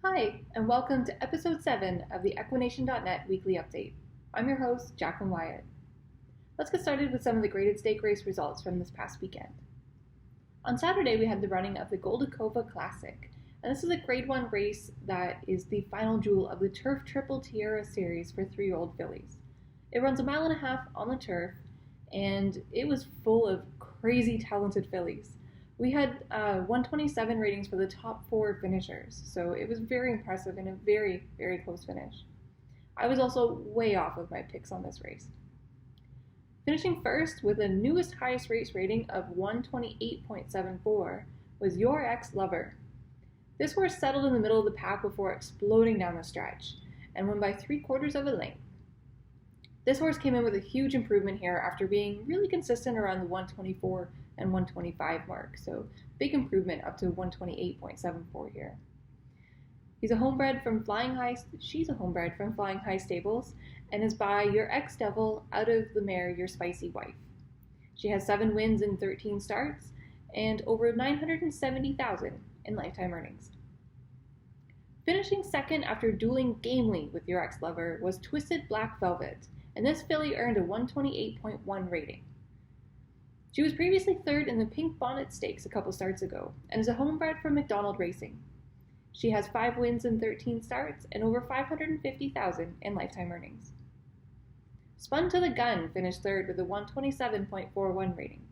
Hi, and welcome to episode 7 of the Equination.net weekly update. I'm your host, Jacqueline Wyatt. Let's get started with some of the graded stake race results from this past weekend. On Saturday, we had the running of the Goldacova Classic, and this is a Grade 1 race that is the final jewel of the Turf Triple Tierra series for 3-year-old fillies. It runs 1.5 miles on the turf, and it was full of crazy talented fillies. We had 127 ratings for the top 4 finishers, so it was very impressive and a very, very close finish. I was also way off with my picks on this race. Finishing first with the newest highest race rating of 128.74 was Your Ex Lover. This horse settled in the middle of the pack before exploding down the stretch and won by 3/4 of a length. This horse came in with a huge improvement here after being really consistent around the 124 and 125 mark, so big improvement up to 128.74 here. She's a homebred from Flying High Stables and is by Your Ex Devil out of the mare Your Spicy Wife. She has 7 wins in 13 starts and over 970,000 in lifetime earnings. Finishing second after dueling gamely with Your Ex Lover was Twisted Black Velvet, and this filly earned a 128.1 rating. She was previously third in the Pink Bonnet Stakes a couple starts ago, and is a homebred from McDonald Racing. She has 5 wins in 13 starts and over 550,000 in lifetime earnings. Spun to the Gun finished third with a 127.41 rating.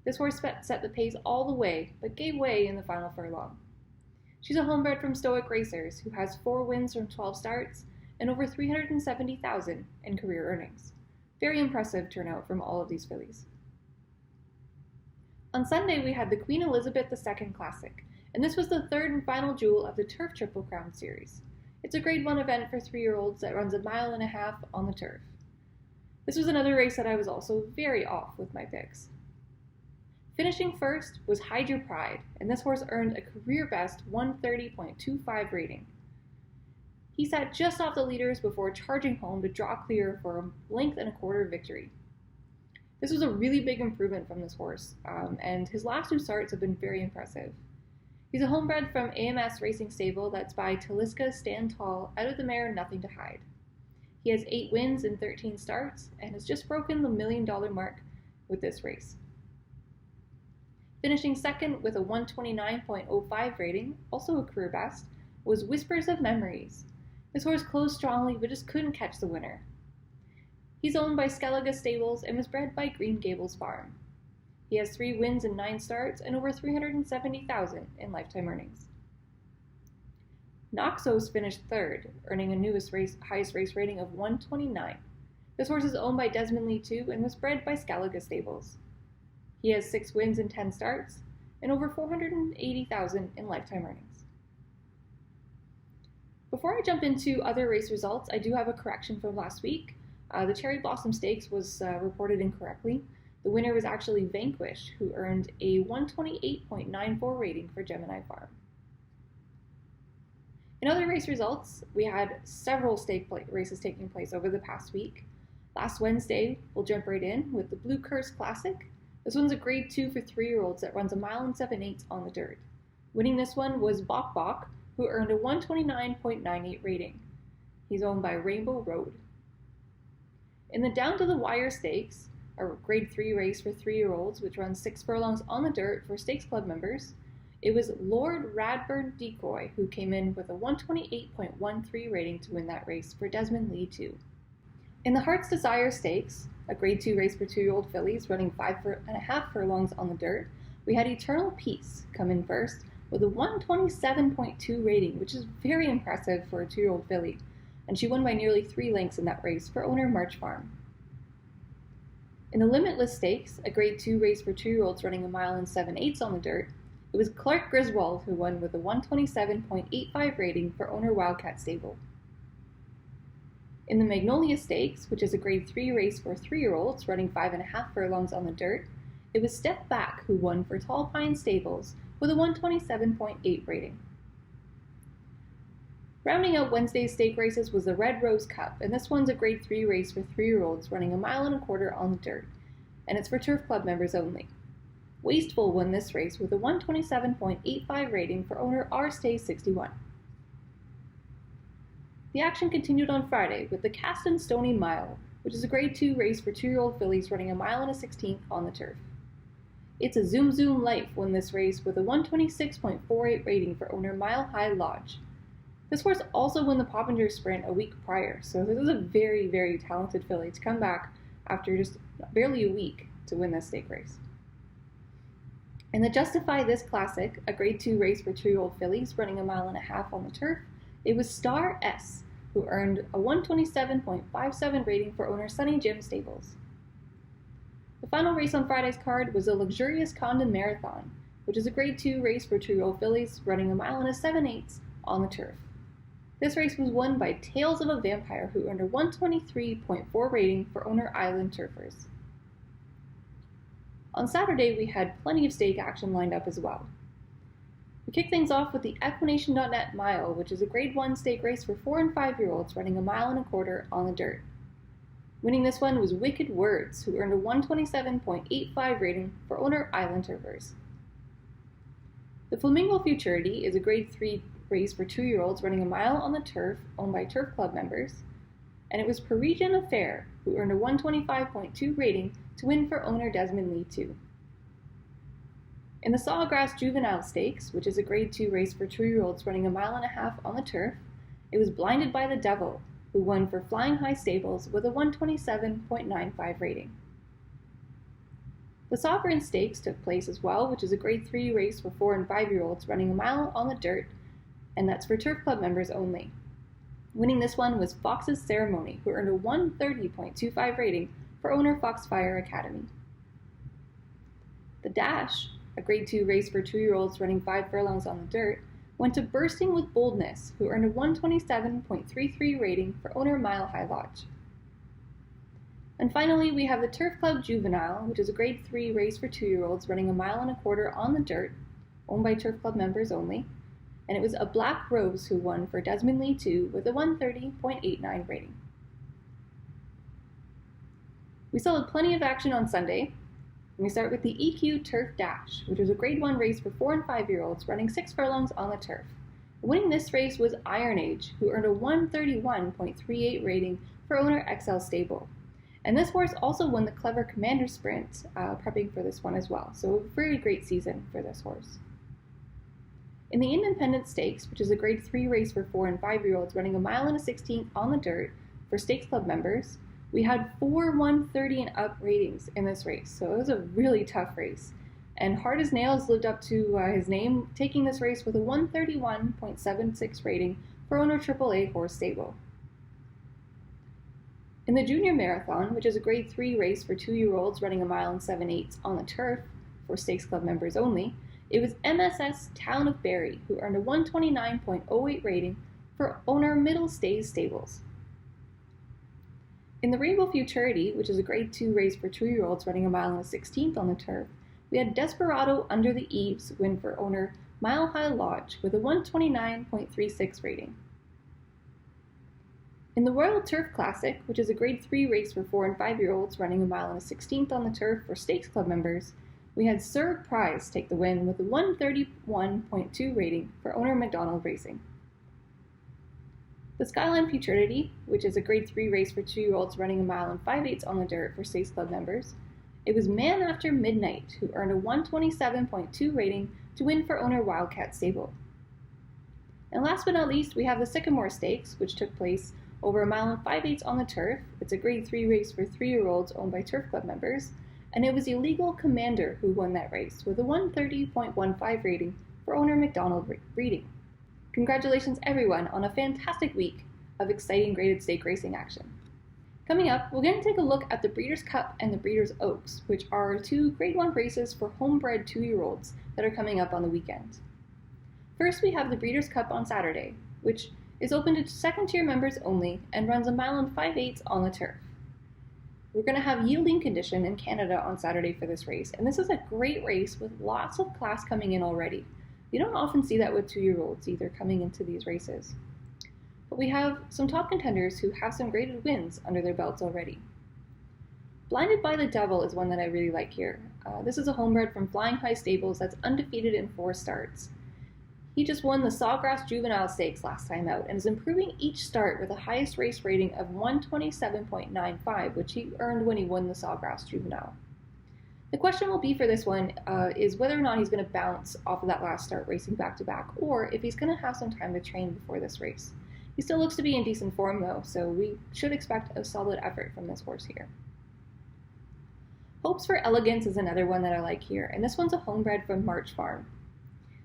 This horse set the pace all the way, but gave way in the final furlong. She's a homebred from Stoic Racers, who has 4 wins from 12 starts and over 370,000 in career earnings. Very impressive turnout from all of these fillies. On Sunday, we had the Queen Elizabeth II Classic, and this was the third and final jewel of the Turf Triple Crown series. It's a Grade 1 event for 3-year-olds that runs 1.5 miles on the turf. This was another race that I was also very off with my picks. Finishing first was Hide Your Pride, and this horse earned a career best 130.25 rating. He sat just off the leaders before charging home to draw clear for a 1.25 victory. This was a really big improvement from this horse, and his last 2 starts have been very impressive. He's a homebred from AMS Racing Stable that's by Taliska Stand Tall out of the mare Nothing to Hide. He has 8 wins in 13 starts and has just broken the $1 million mark with this race. Finishing second with a 129.05 rating, also a career best, was Whispers of Memories. This horse closed strongly but just couldn't catch the winner. He's owned by Skellige Stables and was bred by Green Gables Farm. He has 3 wins in 9 starts and over 370,000 in lifetime earnings. Noxos finished third, earning a highest race rating of 129. This horse is owned by Desmond Lee too and was bred by Skellige Stables. He has 6 wins in 10 starts and over 480,000 in lifetime earnings. Before I jump into other race results, I do have a correction from last week. The Cherry Blossom Stakes was reported incorrectly. The winner was actually Vanquish, who earned a 128.94 rating for Gemini Farm. In other race results, we had several stake races taking place over the past week. Last Wednesday, we'll jump right in with the Blue Curse Classic. This one's a Grade 2 for 3-year-olds that runs 1 7/8 miles on the dirt. Winning this one was Bok Bok, who earned a 129.98 rating. He's owned by Rainbow Road. In the Down to the Wire Stakes, a Grade 3 race for 3-year-olds, which runs 6 furlongs on the dirt for Stakes Club members, it was Lord Radburn Decoy who came in with a 128.13 rating to win that race for Desmond Lee too. In the Heart's Desire Stakes, a Grade 2 race for 2-year-old fillies running 5.5 furlongs on the dirt, we had Eternal Peace come in first with a 127.2 rating, which is very impressive for a 2-year-old filly, and she won by nearly 3 lengths in that race for owner March Farm. In the Limitless Stakes, a Grade 2 race for 2-year-olds running 1 7/8 miles on the dirt, it was Clark Griswold who won with a 127.85 rating for owner Wildcat Stable. In the Magnolia Stakes, which is a Grade 3 race for 3-year-olds running 5.5 furlongs on the dirt, it was Step Back who won for Tall Pine Stables with a 127.8 rating. Rounding out Wednesday's stake races was the Red Rose Cup, and this one's a Grade 3 race for 3-year-olds running 1.25 miles on the dirt, and it's for Turf Club members only. Wasteful won this race with a 127.85 rating for owner R Stay 61. The action continued on Friday with the Caston Stony Mile, which is a Grade 2 race for 2-year-old fillies running a mile and a 16th on the turf. It's a Zoom Zoom Life won this race with a 126.48 rating for owner Mile High Lodge. This horse also won the Poppinger Sprint a week prior, so this is a very, very talented filly to come back after just barely a week to win this stake race. In the Justify This Classic, a Grade 2 race for 2-year-old fillies running a mile and a half on the turf, it was Star S, who earned a 127.57 rating for owner Sunny Jim Stables. The final race on Friday's card was the Luxurious Condon Marathon, which is a Grade 2 race for 2-year-old fillies running a mile and a 7/8 on the turf. This race was won by Tales of a Vampire, who earned a 123.4 rating for owner Island Turfers. On Saturday, we had plenty of stake action lined up as well. We kicked things off with the Equination.net Mile, which is a Grade 1 stake race for 4 and 5-year-olds running a mile and a quarter on the dirt. Winning this one was Wicked Words, who earned a 127.85 rating for owner Island Turfers. The Flamingo Futurity is a Grade 3 race for 2-year-olds running a mile on the turf owned by Turf Club members, and it was Parisian Affair, who earned a 125.2 rating to win for owner Desmond Lee II. In the Sawgrass Juvenile Stakes, which is a Grade 2 race for 2-year-olds running a mile and a half on the turf, it was Blinded by the Devil, who won for Flying High Stables with a 127.95 rating. The Sovereign Stakes took place as well, which is a Grade 3 race for 4 and 5-year-olds running a mile on the dirt, and that's for Turf Club members only. Winning this one was Fox's Ceremony, who earned a 130.25 rating for owner Foxfire Academy. The Dash, a Grade 2 race for 2-year-olds running 5 furlongs on the dirt, went to Bursting with Boldness, who earned a 127.33 rating for owner Mile High Lodge. And finally, we have the Turf Club Juvenile, which is a Grade 3 race for 2-year-olds running a mile and a quarter on the dirt, owned by Turf Club members only, and it was a Black Rose who won for Desmond Lee II with a 130.89 rating. We still had plenty of action on Sunday, and we start with the EQ Turf Dash, which was a Grade 1 race for 4 and 5-year-olds running 6 furlongs on the turf. Winning this race was Iron Age, who earned a 131.38 rating for owner XL Stable. And this horse also won the Clever Commander Sprint, prepping for this one as well, so a very great season for this horse. In the Independent Stakes, which is a Grade 3 race for 4 and 5-year-olds running a mile and a 16th on the dirt for Stakes Club members, we had 4 130 and up ratings in this race, so it was a really tough race. And Hard as Nails lived up to his name, taking this race with a 131.76 rating for owner AAA Horse Stable. In the Junior Marathon, which is a Grade 3 race for 2-year-olds running a mile and 7/8 on the turf for Stakes Club members only, it was MSS Town of Barry, who earned a 129.08 rating for owner Middle Stays Stables. In the Rainbow Futurity, which is a Grade 2 race for 2-year-olds running a mile and a 16th on the turf, we had Desperado Under the Eaves win for owner Mile High Lodge with a 129.36 rating. In the Royal Turf Classic, which is a Grade 3 race for 4 and 5-year-olds running a mile and a 16th on the turf for Stakes Club members, we had Sir Prize take the win with a 131.2 rating for owner McDonald Racing. The Skyline Futurity, which is a Grade 3 race for 2-year-olds running a mile and 5/8 on the dirt for Stakes Club members, it was Man After Midnight, who earned a 127.2 rating to win for owner Wildcat Stable. And last but not least, we have the Sycamore Stakes, which took place over a mile and 5/8 on the turf. It's a Grade 3 race for 3-year-olds owned by Turf Club members, and it was Illegal Commander who won that race with a 130.15 rating for owner McDonald Breeding. Congratulations everyone on a fantastic week of exciting graded stake racing action. Coming up, we're going to take a look at the Breeders' Cup and the Breeders' Oaks, which are 2 Grade 1 races for homebred 2-year-olds that are coming up on the weekend. First, we have the Breeders' Cup on Saturday, which is open to 2nd-tier members only and runs a mile and 5/8 on the turf. We're going to have yielding condition in Canada on Saturday for this race, and this is a great race with lots of class coming in already. You don't often see that with 2-year-olds either coming into these races. But we have some top contenders who have some graded wins under their belts already. Blinded by the Devil is one that I really like here. This is a homebred from Flying High Stables that's undefeated in 4 starts. He just won the Sawgrass Juvenile Stakes last time out and is improving each start with a highest race rating of 127.95, which he earned when he won the Sawgrass Juvenile. The question will be for this one is whether or not he's going to bounce off of that last start racing back-to-back, or if he's going to have some time to train before this race. He still looks to be in decent form though, so we should expect a solid effort from this horse here. Hopes for Elegance is another one that I like here, and this one's a homebred from March Farm.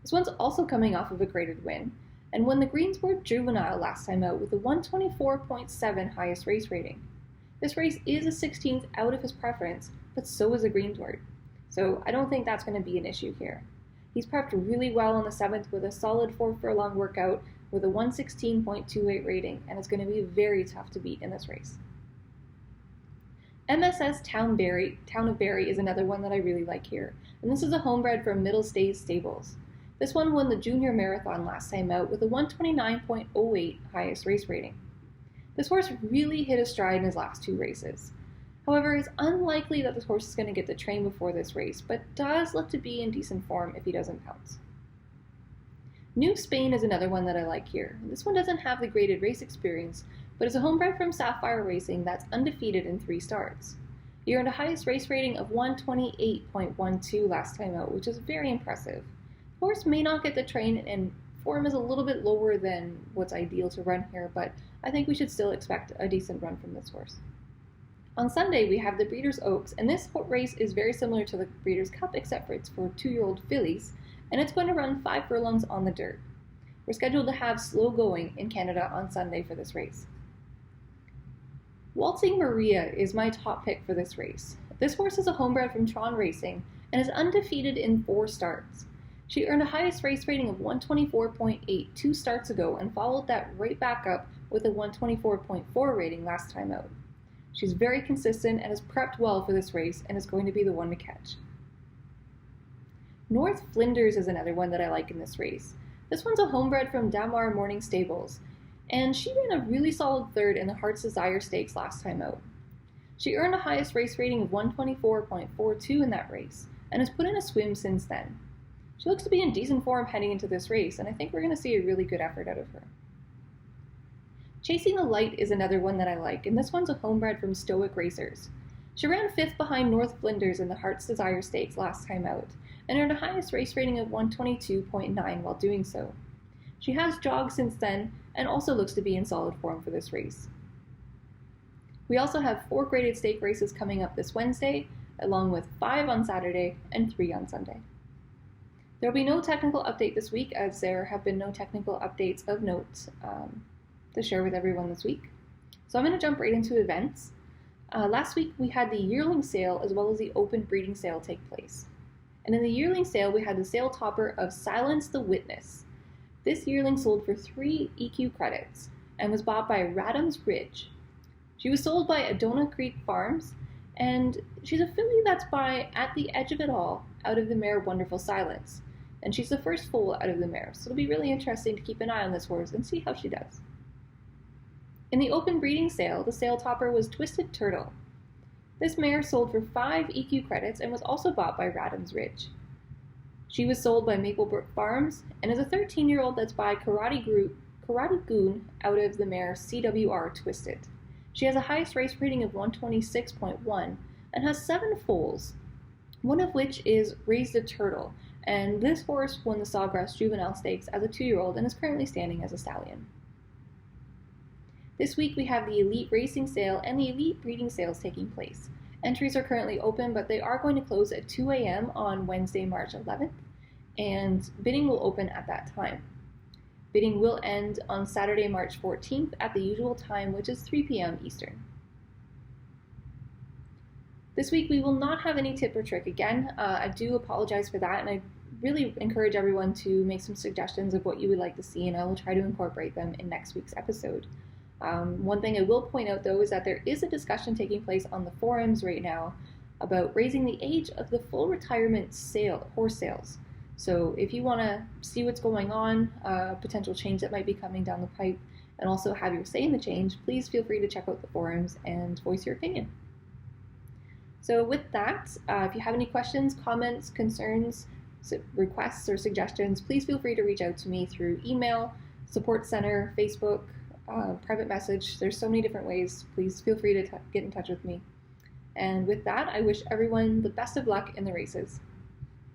This one's also coming off of a graded win, and won the Greensboro Juvenile last time out with a 124.7 highest race rating. This race is a 16th out of his preference, but so is a Greensward, so I don't think that's going to be an issue here. He's prepped really well on the 7th with a solid 4 furlong workout with a 116.28 rating, and it's going to be very tough to beat in this race. MSS Town of Barry is another one that I really like here, and this is a homebred from Middle Stays Stables. This one won the Junior Marathon last time out with a 129.08 highest race rating. This horse really hit a stride in his last 2 races. However, it's unlikely that this horse is going to get to train before this race, but does look to be in decent form if he doesn't pounce. New Spain is another one that I like here. This one doesn't have the graded race experience, but is a homebred from Sapphire Racing that's undefeated in 3 starts. He earned a highest race rating of 128.12 last time out, which is very impressive. The horse may not get the train, and form is a little bit lower than what's ideal to run here, but I think we should still expect a decent run from this horse. On Sunday, we have the Breeders' Oaks, and this race is very similar to the Breeders' Cup, except for it's for 2-year-old fillies, and it's going to run 5 furlongs on the dirt. We're scheduled to have slow going in Canada on Sunday for this race. Waltzing Maria is my top pick for this race. This horse is a homebred from Tron Racing and is undefeated in 4 starts. She earned a highest race rating of 124.8 2 starts ago and followed that right back up with a 124.4 rating last time out. She's very consistent and is prepped well for this race and is going to be the one to catch. North Flinders is another one that I like in this race. This one's a homebred from Damar Morning Stables, and she ran a really solid 3rd in the Heart's Desire Stakes last time out. She earned a highest race rating of 124.42 in that race and has put in a swim since then. She looks to be in decent form heading into this race, and I think we're going to see a really good effort out of her. Chasing the Light is another one that I like, and this one's a homebred from Stoic Racers. She ran 5th behind North Flinders in the Heart's Desire Stakes last time out, and earned a highest race rating of 122.9 while doing so. She has jogged since then, and also looks to be in solid form for this race. We also have 4 graded stake races coming up this Wednesday, along with 5 on Saturday and 3 on Sunday. There will be no technical update this week, as there have been no technical updates of note to share with everyone this week. So I'm going to jump right into events. Last week we had the yearling sale as well as the open breeding sale take place. And in the yearling sale we had the sale topper of Silence the Witness. This yearling sold for 3 EQ credits and was bought by Radham's Ridge. She was sold by Adona Creek Farms, and she's a filly that's by At the Edge of It All out of the mare Wonderful Silence. And she's the first foal out of the mare, so it'll be really interesting to keep an eye on this horse and see how she does. In the open breeding sale, the sale topper was Twisted Turtle. This mare sold for 5 EQ credits and was also bought by Radham's Ridge. She was sold by Maplebrook Farms and is a 13-year-old that's by Karate Goon out of the mare CWR Twisted. She has a highest race rating of 126.1 and has 7 foals, one of which is Raised a Turtle, and this horse won the Sawgrass Juvenile Stakes as a 2-year-old and is currently standing as a stallion. This week we have the Elite Racing Sale and the Elite Breeding Sales taking place. Entries are currently open, but they are going to close at 2 a.m. on Wednesday, March 11th, and bidding will open at that time. Bidding will end on Saturday, March 14th at the usual time, which is 3 p.m. Eastern. This week we will not have any tip or trick again. I do apologize for that, and I really encourage everyone to make some suggestions of what you would like to see, and I will try to incorporate them in next week's episode. One thing I will point out, though, is that there is a discussion taking place on the forums right now about raising the age of the full retirement horse sales. So if you want to see what's going on, potential change that might be coming down the pipe, and also have your say in the change, please feel free to check out the forums and voice your opinion. So with that, if you have any questions, comments, concerns, requests or suggestions, please feel free to reach out to me through email, support center, Facebook, private message. There's so many different ways. Please feel free to get in touch with me. And with that, I wish everyone the best of luck in the races.